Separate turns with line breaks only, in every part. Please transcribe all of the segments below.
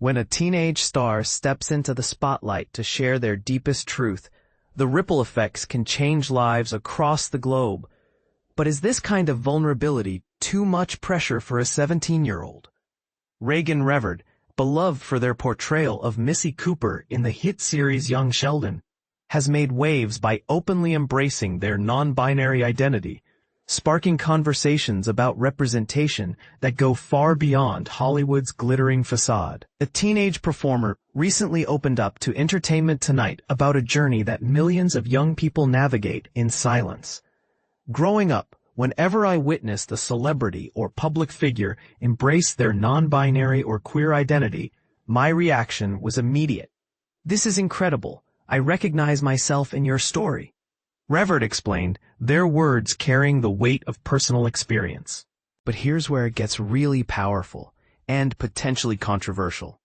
When a teenage star steps into the spotlight to share their deepest truth, the ripple effects can change lives across the globe. But is this kind of vulnerability too much pressure for a 17-year-old? Raegan Revord, beloved for their portrayal of Missy Cooper in the hit series Young Sheldon, has made waves by openly embracing their non-binary identity, sparking conversations about representation that go far beyond Hollywood's glittering facade. A teenage performer recently opened up to Entertainment Tonight about a journey that millions of young people navigate in silence. Growing up, whenever I witnessed a celebrity or public figure embrace their non-binary or queer identity, my reaction was immediate. "This is incredible. I recognize myself in your story." Revord explained, their words carrying the weight of personal experience. But here's where it gets really powerful and potentially controversial.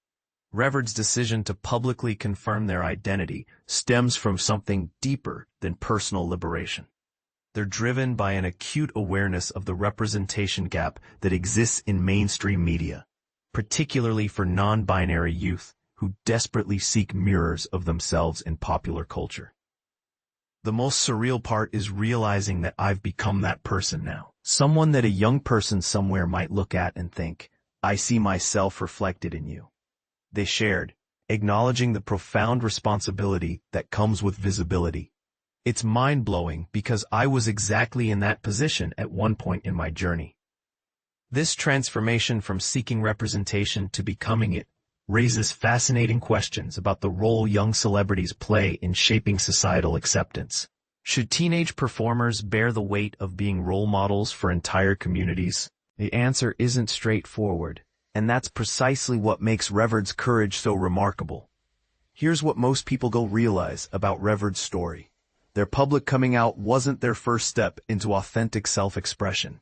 Revord's decision to publicly confirm their identity stems from something deeper than personal liberation. They're driven by an acute awareness of the representation gap that exists in mainstream media, particularly for non-binary youth who desperately seek mirrors of themselves in popular culture. The most surreal part is realizing that I've become that person now. Someone that a young person somewhere might look at and think, "I see myself reflected in you." They shared, acknowledging the profound responsibility that comes with visibility. It's mind-blowing because I was exactly in that position at one point in my journey. This transformation from seeking representation to becoming it raises fascinating questions about the role young celebrities play in shaping societal acceptance. Should teenage performers bear the weight of being role models for entire communities? The answer isn't straightforward, and that's precisely what makes Revord's courage so remarkable. Here's what most people don't realize about Revord's story. Their public coming out wasn't their first step into authentic self-expression.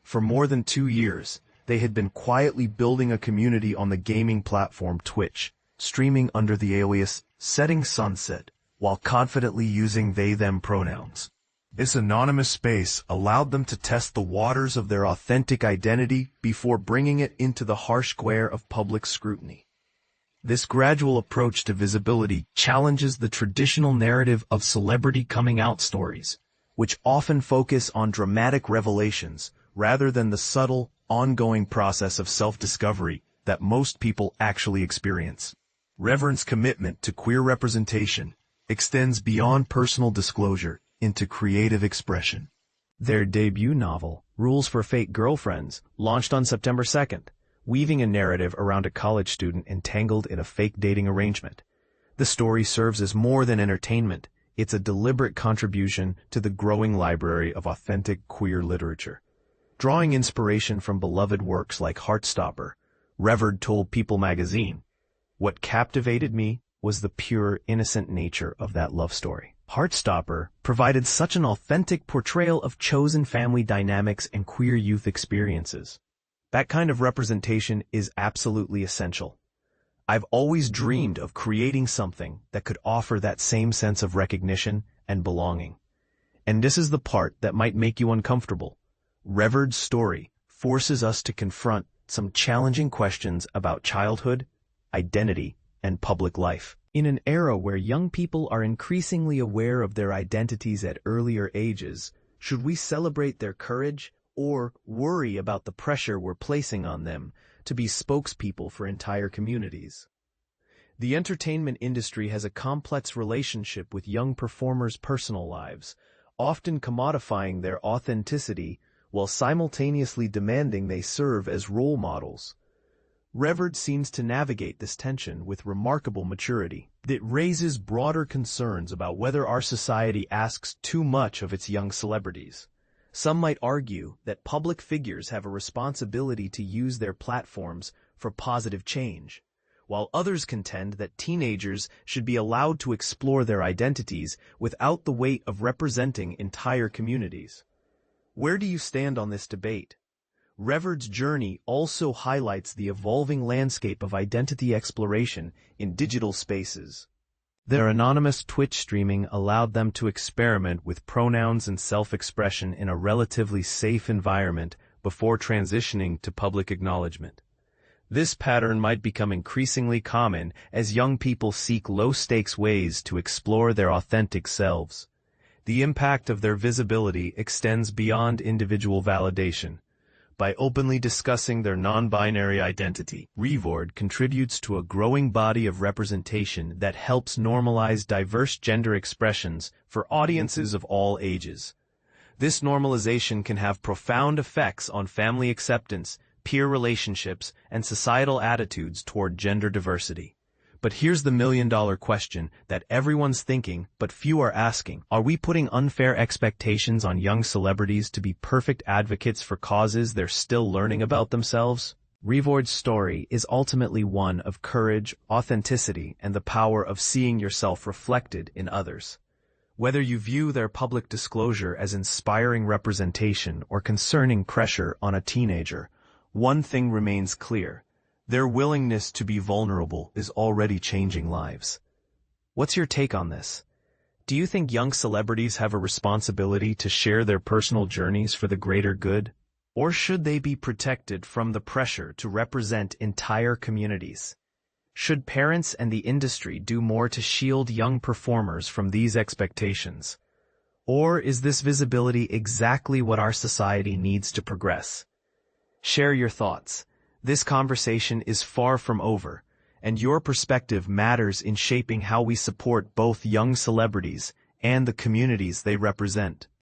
For more than 2 years, they had been quietly building a community on the gaming platform Twitch, streaming under the alias Setting Sunset, while confidently using they-them pronouns. This anonymous space allowed them to test the waters of their authentic identity before bringing it into the harsh glare of public scrutiny. This gradual approach to visibility challenges the traditional narrative of celebrity coming-out stories, which often focus on dramatic revelations rather than the subtle, ongoing process of self-discovery that most people actually experience. Revord's commitment to queer representation extends beyond personal disclosure into creative expression. Their debut novel, Rules for Fake Girlfriends, launched on September 2nd, weaving a narrative around a college student entangled in a fake dating arrangement. The story serves as more than entertainment. It's a deliberate contribution to the growing library of authentic queer literature. Drawing inspiration from beloved works like Heartstopper, Revord told People magazine, "What captivated me was the pure, innocent nature of that love story." Heartstopper provided such an authentic portrayal of chosen family dynamics and queer youth experiences. That kind of representation is absolutely essential. I've always dreamed of creating something that could offer that same sense of recognition and belonging. And this is the part that might make you uncomfortable. Revord's story forces us to confront some challenging questions about childhood, identity, and public life. In an era where young people are increasingly aware of their identities at earlier ages, should we celebrate their courage or worry about the pressure we're placing on them to be spokespeople for entire communities? The entertainment industry has a complex relationship with young performers' personal lives, often commodifying their authenticity while simultaneously demanding they serve as role models. Revord seems to navigate this tension with remarkable maturity. It raises broader concerns about whether our society asks too much of its young celebrities. Some might argue that public figures have a responsibility to use their platforms for positive change, while others contend that teenagers should be allowed to explore their identities without the weight of representing entire communities. Where do you stand on this debate? Revord's journey also highlights the evolving landscape of identity exploration in digital spaces. Their anonymous Twitch streaming allowed them to experiment with pronouns and self-expression in a relatively safe environment before transitioning to public acknowledgement. This pattern might become increasingly common as young people seek low-stakes ways to explore their authentic selves. The impact of their visibility extends beyond individual validation. By openly discussing their non-binary identity, Revord contributes to a growing body of representation that helps normalize diverse gender expressions for audiences of all ages. This normalization can have profound effects on family acceptance, peer relationships, and societal attitudes toward gender diversity. But here's the million-dollar question that everyone's thinking, but few are asking. Are we putting unfair expectations on young celebrities to be perfect advocates for causes they're still learning about themselves? Revord's story is ultimately one of courage, authenticity, and the power of seeing yourself reflected in others. Whether you view their public disclosure as inspiring representation or concerning pressure on a teenager, one thing remains clear. Their willingness to be vulnerable is already changing lives. What's your take on this? Do you think young celebrities have a responsibility to share their personal journeys for the greater good? Or should they be protected from the pressure to represent entire communities? Should parents and the industry do more to shield young performers from these expectations? Or is this visibility exactly what our society needs to progress? Share your thoughts. This conversation is far from over, and your perspective matters in shaping how we support both young celebrities and the communities they represent.